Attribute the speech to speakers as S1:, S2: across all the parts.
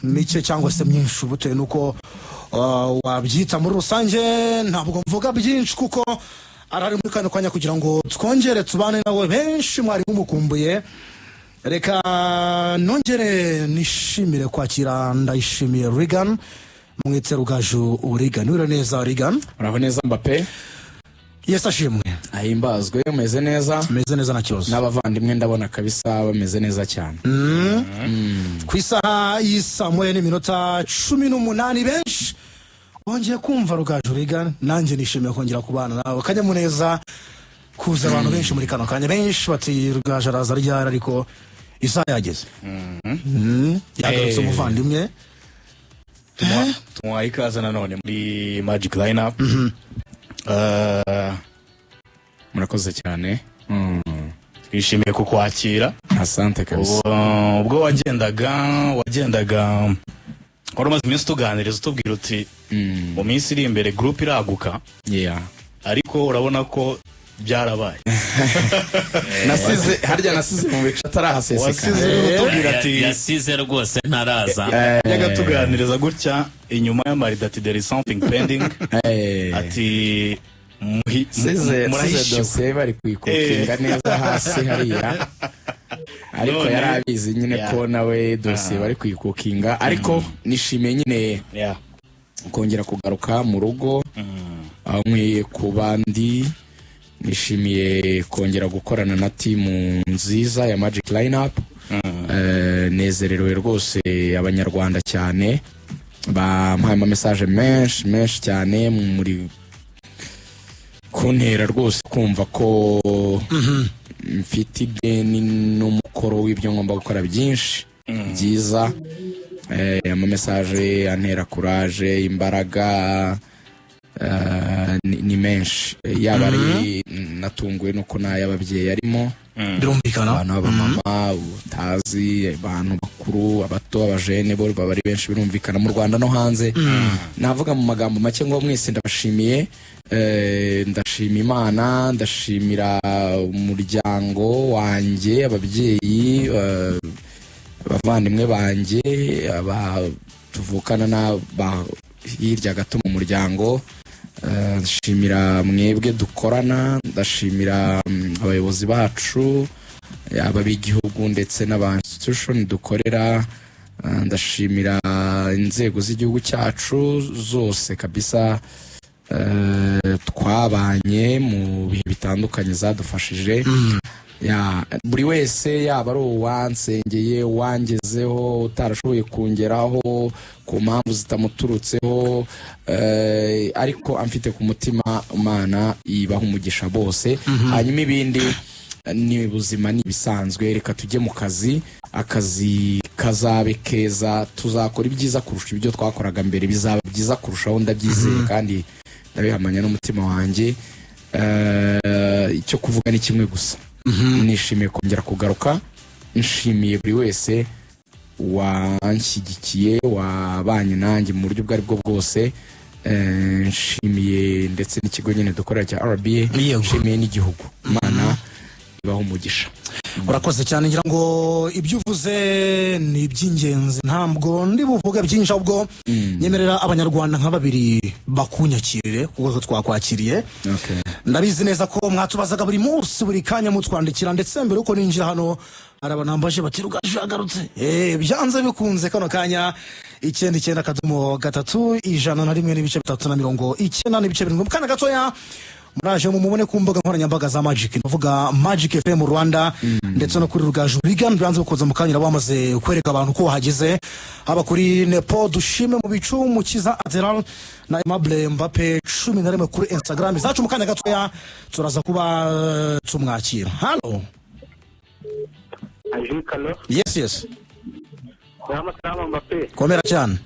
S1: mike cyangwa se myinshi bitewe nuko wabyita muri rusange. Ntabwo mvuga byinshi kuko arari muri kano kanya kugira ngo twongere tubane nawe benshi mwari mumukumbuye. Reka nongere nishimire kwakira Ndayishimiye Regan, mwite Rugaju Regan. Ura neza Regan?
S2: Uraho neza Mbappe?
S1: Yes ashimwe.
S2: Ahimbazwe, umeze neza?
S1: Meze neza na kibazo.
S2: N'abavandimwe ndabona kabisa bameze neza cyane.
S1: Ku isaha y'isa moya n'iminota 18 benshi bongeye kumva Rugaju Regan. Nanjye nishimiye kongera kubana nawe. Kanyamuneza kuza abantu benshi muri kano kanya, benshi bati Rugaju araza ryari, ariko isaha yageze. Yagarutse umuvandimwe.
S3: Tumuhaye ikaze nanone muri Magic Lineup.
S2: Murakoze cyane.
S3: Twishimiye kukwakira.
S2: Asante kabisa.
S3: Ubwo wagendaga wari iminsi tuganiriza utubwira uti mu minsi iri imbere group iraguka.
S2: Yeah.
S3: Ariko urabona ko byarabaye.
S2: Nasize mu bice atarahaseseka.
S3: Wasize utubwira ati
S4: yasize rwose ntaraza.
S3: Yaga tuganiriza gutya inyuma ya Marida ati there is something pending. Ati
S2: murahishe dosiye bari kwikokinga neza hasi hariya, ariko yarabizi nyine ko nawe dosiye bari kwikokinga. Ariko nishimiye nyine kongera kugaruka mu rugo aho nkwiye ku bandi. Nishimiye kongera gukorana na timu nziza ya Magic Lineup. Nezerewe rwose abanyarwanda cyane, bampaye ama message menshi cyane muri kuntera rwose kumva ko mfite ideni n'umukoro w'ibyo ngomba gukora byinshi byiza. Ama message antera courage, imbaraga, ni menshi. Yaba ari natunguwe nuko n'ay'ababyeyi arimo,
S1: birumvikana
S2: abantu b'abamama, utazi, abantu bakuru, abato, abajene, bo bari benshi birumvikana mu Rwanda no hanze. Navuga mu magambo make ngo mwese ndabashimiye. Ndashima Imana, ndashimira umuryango wanjye, ababyeyi, abavandimwe banjye, tuvukana n'aba hirya gato mu muryango. Ndashimira mwebwe dukorana, ndashimira abayobozi bacu, ab'igihugu ndetse n'aba institution dukorera. Ndashimira inzego z'igihugu cyacu zose kabisa, twabanye mu bihe bitandukanye zadufashije. Buri wese yaba ari uwansengeye, wangezeho, utarashoboye kungeraho ku mpamvu zitamuturutseho, ariko amfite ku mutima, Imana ibaha umugisha bose. Hanyuma ibindi ni ubuzima, ni bisanzwe. Reka tujye mu kazi, akazi kazabe keza, tuzakora ibyiza kurusha ibyo twakoraga mbere, bizaba byiza kurushaho, ndabyizeye kandi ndabihamanya n'umutima wanjye. Icyo kuvuga ni kimwe gusa, nishimiye kongera kugaruka. Nshimiye buri wese wanshyigikiye, wabanye nanjye mu buryo bwo aribwo bwose. Nshimiye ndetse n'ikigo nyine dukorera cya RBA. Nshimiye n'igihugu. Imana ibaho umugisha.
S1: Urakoze cyane. Ngira ngo ibyo uvuze ni iby'ingenzi, ntabwo ndi buvuge byinshi, ahubwo nyemerera abanyarwanda nka babiri bakunyakirire kuko twakwakiriye. Ndabizi neza ko mwatubazaga buri munsi, buri kanya mutwandikira, ndetse mbere uko ninjira hano arabanambaje bati Rugaju yagarutse. Byanze bikunze kano kanya 99.3 101.390 mu kana gatoya muraje mu mubone ku mbuga nkoranyambaga za Magic, ndavuga Magic FM Rwanda ndetse no kuri Rugaju Regan. Byanze bikunze mukanyira bamaze kwereka abantu ko hageze, haba kuri Nepo Dushime mu bicu, Mukiza Aderal na Aimable Mbappe 11 kuri Instagram zacu. Mu kana gatoya turaza kuba tumwakira. Hello.
S5: Ajikalo.
S1: Yes.
S5: Salamu Mbappe.
S1: Komera cyane.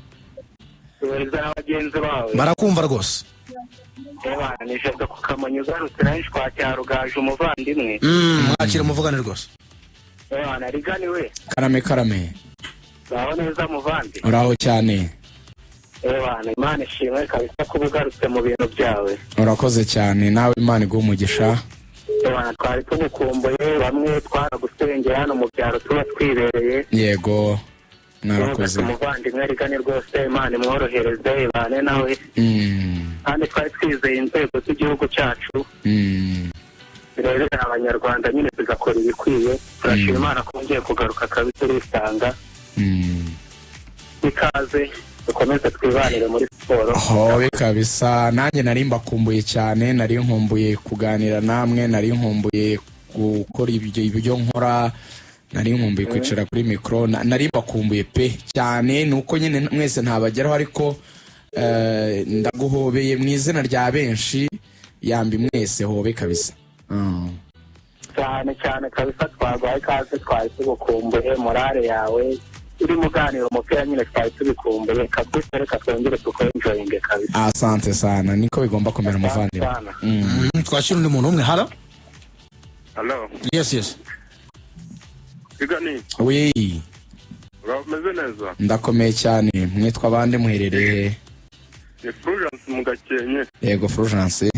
S5: Weza abagenzi bawe.
S1: Barakumva rwose.
S5: Nishaka kukamanya ugarutse naje kwakira Rugaju umuvandimwe.
S1: Mwakira umuvugane rwose.
S5: Regan we.
S2: Karame.
S5: Baho neza muvandi.
S2: Uraho cyane.
S5: Imana ishimwe kabisa ko ugarutse mu bintu byawe.
S2: Urakoze cyane, nawe Imana iguhe umugisha.
S5: Twari tumukumbuye, bamwe twaragusengera hano mu byaro tuba twibereye.
S2: Yego. Narakoze.
S5: umuvandimwe rigane rwose Imana imworohereze ibane nawe kandi twari twizeye inzego z'igihugu cyacu zirebera abanyarwanda nyine zigakora ibikwiye turashima Imana ko ngiye kugaruka kabisa urisanga ikaze dukomeze twibanire muri siporo.
S2: Hobe kabisa, nanjye nari mbakumbuye cyane, nari nkumbuye kuganira namwe, nari nkumbuye gukora ibyo nkora, nari nkumbuye kwicara kuri mikro, nari mbakumbuye pe cyane, nuko nyine mwese ntabageraho, ariko ndaguhobeye mu izina rya benshi, yambi mwese hobe kabisa.
S5: cyane cyane kabisa, twagwaye ikaze, twari tugukumbuye, morale yawe uri muganira umupira nyine twari tubikumbuye kabisa, reka twongere tukenjoyinge kabisa.
S2: Asante sana, niko bigomba kumera umuvandimwe.
S1: Twakira undi muntu umwe. Halo.
S6: Hello.
S1: Yes.
S6: Igani.
S2: Oui.
S6: Urameze neza?
S2: Ndakomeye cyane. Mwitwa bande, muherereye?
S6: Ni Fulgence mu Gakenke.
S2: Yego Fulgence.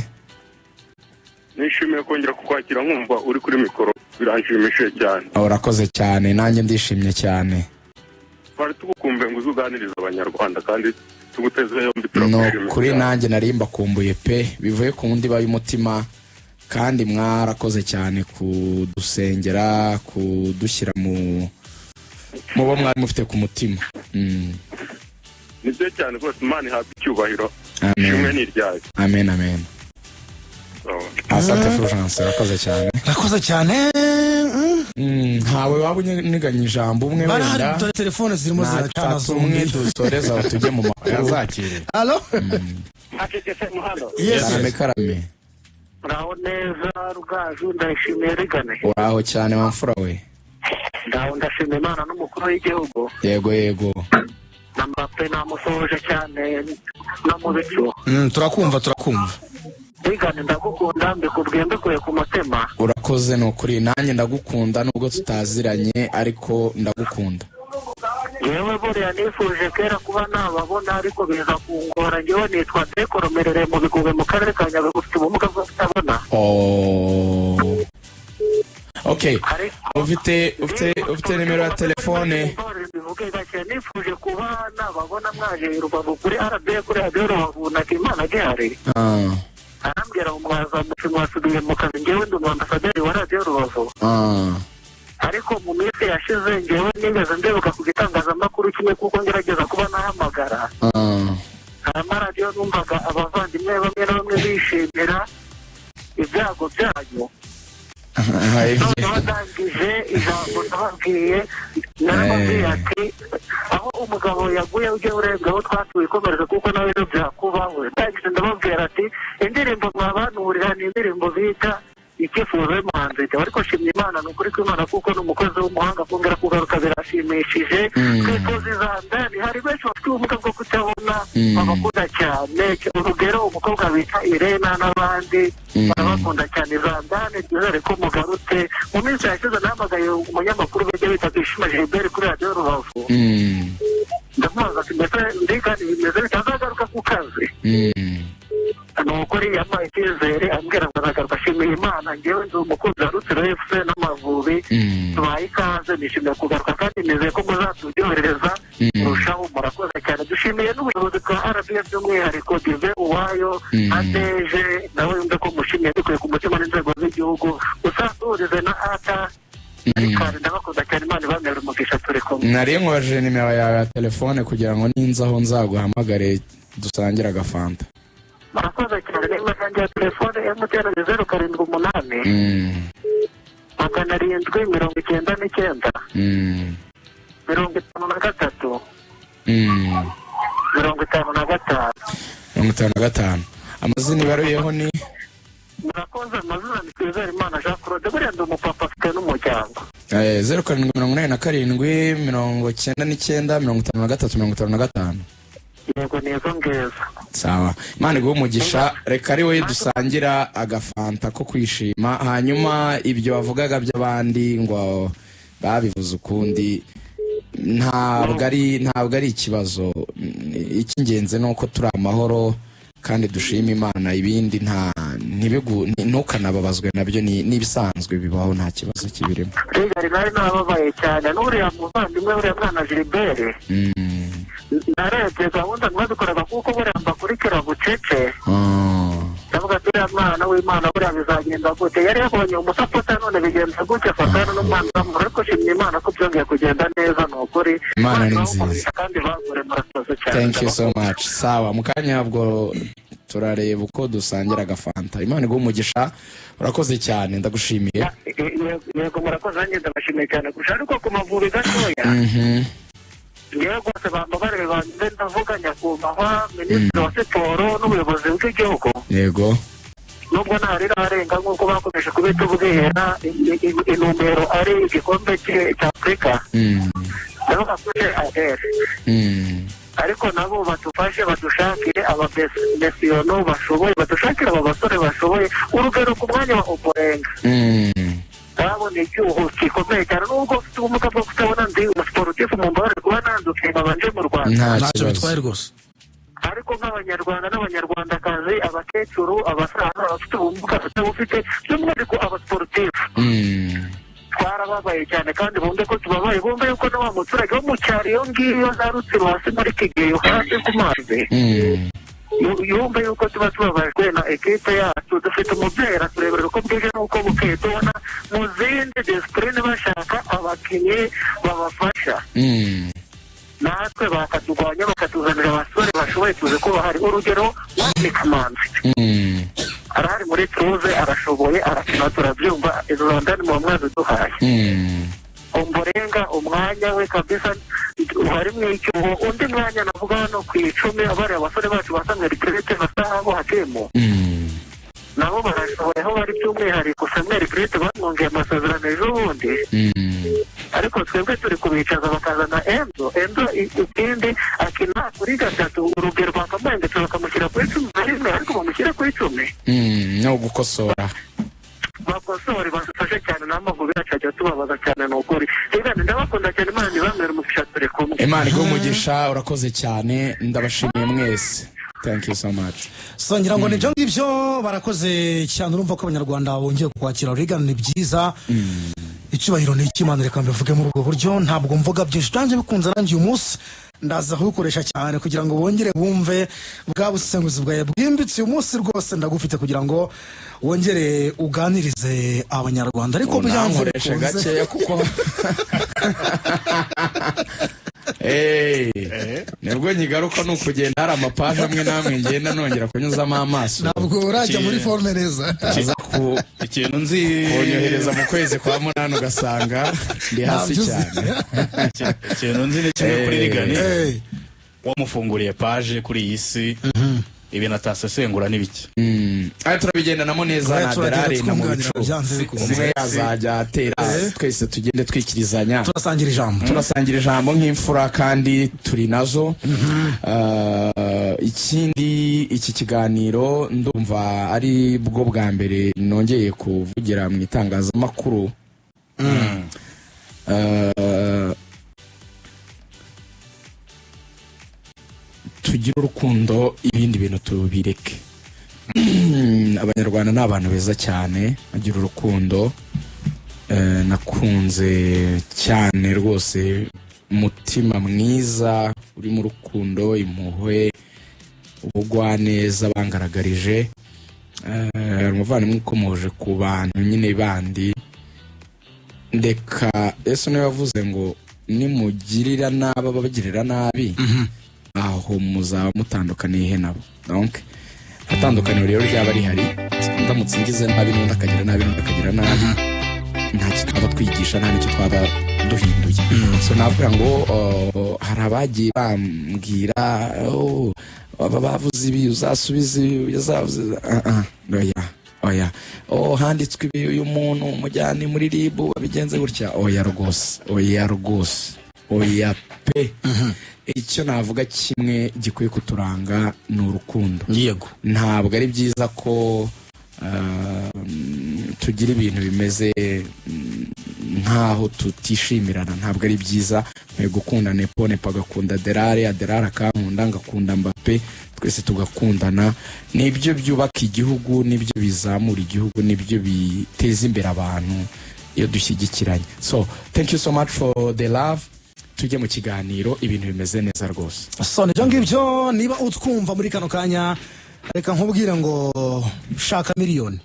S6: Nishimiye kongera kukwakira nkumva uri kuri mikoro, biranshimishije cyane.
S2: Urakoze cyane, nanjye ndishimye cyane.
S6: Twari tugukumbuye ngo uzuganirize abanyarwanda kandi tuguteze yombi
S2: No,
S6: turakwishimiye.
S2: kuri nanjye nari mbakumbuye pe, bivuye ku wundi y'umutima, kandi mwarakoze cyane kudusengera, kudushyira mu bo mwari mufite ku mutima.
S6: Nibyo cyane rwose, Imana ihabwe icyubahiro.
S2: Amen.
S6: Ishimwe ni iryayo.
S2: Amen. Asante Fulgence, urakoze cyane.
S1: Urakoze cyane.
S2: Ntawe waba uniganya ijambo umwe wenda.
S1: Barahari telefone zirimo ziracana
S2: zumwe dusoreza tujye mu makuru.
S3: yazakire.
S1: Halo.
S5: Akigese muhano.
S1: Yes.
S2: Karame.
S5: Uraho neza Rugaju, ndashimiye rigane.
S2: Uraho cyane wamfura we.
S5: Ndashimiye Imana n'umukuru w'igihugu.
S2: Yego.
S5: Na Mbappe namusohoje cyane no mu bicu.
S1: Turakumva.
S5: Rigane ndagukunda, mbikubwiye mbikuye ku mutima.
S2: Urakoze, nukuri nanjye ndagukunda, nubwo tutaziranye ariko ndagukunda.
S5: Yewe buriya nifuje kera kuba nababona, ariko biza kungora. Ngewe nitwa Dekoromerere mu Bigogwe mu karere ka Nyabihu, ufite ubumuga bwo kutabona.
S2: Okay. Ufite nimero ya telefone?
S5: Nifuje kuba nababona mwaje Rubavu kuri RBA, kuri Radio Rubavu na Kimana gihari. Arambwira umwaza mwasubiye mu kazi, ngewe ndi umwambasaderi wa Radio Rubavu. Ariko mu minsi yashize ngewe nigeze ndibuka ku gitangazamakuru kimwe kuko ngerageza kuba nahamagara. Amaradiyo numvaga abavandimwe bamwe na bamwe bishimira ibyago byanyu. Ndangije ijambo nababwiye ati aho umugabo yaguye ujye urenga aho twatuye ikomereza kuko nawe no byakubaho. Ndangije ndababwira ati indirimbo mwabanurira ni indirimbo bita icyifuzo y'umuhanzi, ariko shimye Imana n'ukuri kw'Imana kuko n'umukozi w'umuhanga kongera kugaruka birashimishije. Kwitoza izandani, hari benshi bafite ubumuga bwo kutabona babakunda cyane, urugero umukobwa bita Irena n'abandi barabakunda cyane. Izandani twizere ko mugarutse. Mu minsi yashize nahamagaye umunyamakuru bajya bita Twishima Gilbert kuri Radio Rubavu, ndamubaza ati mbese ndigani bimeze bitazagaruka ku kazi? Nuko yampaye icyizere ambwira ngo azagaruka. Ashimiye Imana, ngewe ndi umukunzi wa Rutsiro FC n'Amavubi, tubaye ikaze, nishimiye kugaruka kandi nizeye ko muzatubyoherereza urushaho. Murakoze cyane. Dushimiye n'ubuyobozi bwa RBA by'umwihariko Dive Uwayo Adeje, nawe yumve ko mushimiye bikuye ku mutima n'inzego z'igihugu, usazurize na Ata. Ariko ndabakunda cyane, Imana ibamere umugisha, turi kumwe.
S2: Nari nkoje nimero yawe ya telefone kugira ngo ninza aho nzaguhamagare dusangire agafanta.
S5: Murakoze cyane. Nimba yanjye ya telefone MTN 078 799 53 55.
S2: Amazina ibaruyeho ni?
S5: Murakoze. Amazina ni Twizere Imana Jean Claude, buriya ndi umupapa afite n'umuryango.
S2: 0787
S5: Yego nizo ngeza.
S2: Sawa, Imana iguhe umugisha. Reka ari wowe dusangira agafanta ko kwishima, hanyuma ibyo bavugaga by'abandi ngo babivuze ukundi ntabwo ari ikibazo. Icy'ingenzi ni uko turi amahoro kandi dushima Imana, ibindi ntukanababazwe nabyo nibisanzwe bibaho nta kibazo kibirimo.
S5: Rega nari nababaye cyane n'uriya muvandimwe uriya mwana Gilbert narebye gahunda mwabikoraga kuko buriya mbakurikira bucece ndavuga ati uriya mwana w'Imana buriya bizagenda gute yari yabonye umusapota none bigenza gutya fatana n'umwana ariko shimye Imana ko byongeye kugenda neza n'ukuri
S2: Imana ni nziza
S5: kandi bagure murakoze cyane.
S2: Thank you so much. Sawa mukanya habwo turareba uko dusangira agafanta. Imana iguhe umugisha urakoze cyane ndagushimiye.
S5: Yego murakoze nanjye ndabashimiye cyane kurusha ariko ku Mavubi gatoya yewe rwose bambabarire banjye ndavuga nyakubahwa minisitiri wa siporo n'ubuyobozi bw'igihugu
S2: yego
S5: nubwo ntarira arenga nk'uko bakomeje kubita ubwihera intumbero ari igikombe cy'Afurika ndavuga kuri AR ariko nabo badufashe badushakire abamesiyono bashoboye badushakire aba basore bashoboye urugero ku mwanya wa Ombolenga babona icyuho gikomeye cyane nubwo ufite ubumuga bwo kutabona ndi umusiporutifu mu mbabare kuba nandukiye babanje mu Rwanda
S1: ntacyo bitwaye rwose
S5: ariko nk'abanyarwanda n'abanyarwandakazi abakecuru abasaza abafite ubumuga batabufite by'umwihariko abasiporutifu twarababaye cyane kandi bumve ko tubabaye bumve yuko na wa muturage wo mu cyaro iyo ngiyo za Rutsiro hasi muri Kigeyo hasi ku mazi yumve yuko tuba tubabajwe na ekipe yacu dufite umubyeyi araturebera uko bwije n'uko bukeye tubona mu zindi disipurine bashaka abakinnyi babafasha natwe bakaturwanya bakatuzanira abasore bashoboye tuzi ko bahari urugero Wani Kamanzi arahari muri tuze arashoboye arakina turabyumva izo London mu mwazi duhaye Ombolenga umwanya we kabisa wari mwicyuho undi mwanya navuga hano ku 10 abari abasore bacu basamwe regrete basaho hakemo nabo barashoboye aho bari by'umwihariko Samuel Grete bamwongeye amasezerano ejo bundi ariko twebwe turi kubicaza bakazana Enzo ikindi akina kuri gatatu urugero bakambaye ndetse bakamushyira kuri 11 ariko bamushyira kuri 10
S2: no gukosora
S5: bakosora bafashe cyane n'amavubi yacu tubabaza cyane n'ukuri rega ndabakunda cyane Imana ibamere umugisha turi kumwe.
S2: Imana iguhe umugisha urakoze cyane ndabashimiye mwese. Thank you so much.
S1: So ngira ngo nibyo ngibyo barakoze cyane urumva ko abanyarwanda bongeye kwakira Regan ni byiza icyubahiro ni ikimana reka mbivuge muri ubwo buryo ntabwo mvuga byinshi cyane bikunze nanjye uyu munsi ndaza kugukoresha cyane kugira ngo bongere bumve bwa busenguzi bwawe bwimbitse uyu munsi rwose ndagufite kugira ngo wongere uganirize abanyarwanda ariko
S2: byankoresha gakeya kuko nibwo nyigaruka nukugenda hari amapaje amwe namwe ngenda nongera kunyuzamo amaso
S1: ntabwo urajya muri forme neza
S3: ikintu nzi
S2: kunyohereza mu kwezi kwa 8 ugasanga ndi hasi cyane
S3: ikintu nzi ni kimwe kuri Regan wamufunguriye page kuri iyi si ibintu atasesengura n'ibiki
S2: turabigendanamo neza na Derari na Mubicu umwe azajya atera twese tugende twikirizanya turasangira ijambo nk'imfura kandi turi nazo ikindi iki kiganiro ndumva ari bwo bwa mbere nongeye kuvugira mu itangazamakuru tugira urukundo ibindi bintu tubireke abanyarwanda ni abantu beza cyane bagira urukundo nakunze cyane rwose umutima mwiza uri mu rukundo impuhwe ubugwaneza bangaragarije umuvandimwe ukomoje ku bantu nyine bandi ndeka Yesu niwe yavuze ngo nimugirira nabi ababagirira nabi aho muzaba mutandukaniye nabo donc atandukaniro rero ryaba rihari ndamutse ngize nabi n'undi akagira nabi n'undi akagira nabi ntacyo twaba twigisha nta nicyo twaba duhinduye so navuga ngo hari abagiye bambwira bavuze ibi uzasubiza uzavuze oya handitswe ibi uyu muntu umujyane muri ribu babigenze gutya oya rwose oya pe icyo navuga kimwe gikwiye kuturanga ni urukundo
S1: yego
S2: ntabwo ari byiza ko tugira ibintu bimeze nkaho tutishimirana, ntabwo ari byiza. Nkwiye gukunda Nepo, Nepo agakunda Adelare, Adelare akankunda, ngakunda Mbappe, twese tugakundana. Nibyo byubaka igihugu, nibyo bizamura igihugu, nibyo biteza imbere abantu iyo dushyigikiranye. So thank you so much for the love. Tujye mu kiganiro, ibintu bimeze neza rwose.
S1: So nibyo ngibyo, niba utwumva muri kano kanya, reka nkubwire ngo shaka miliyoni.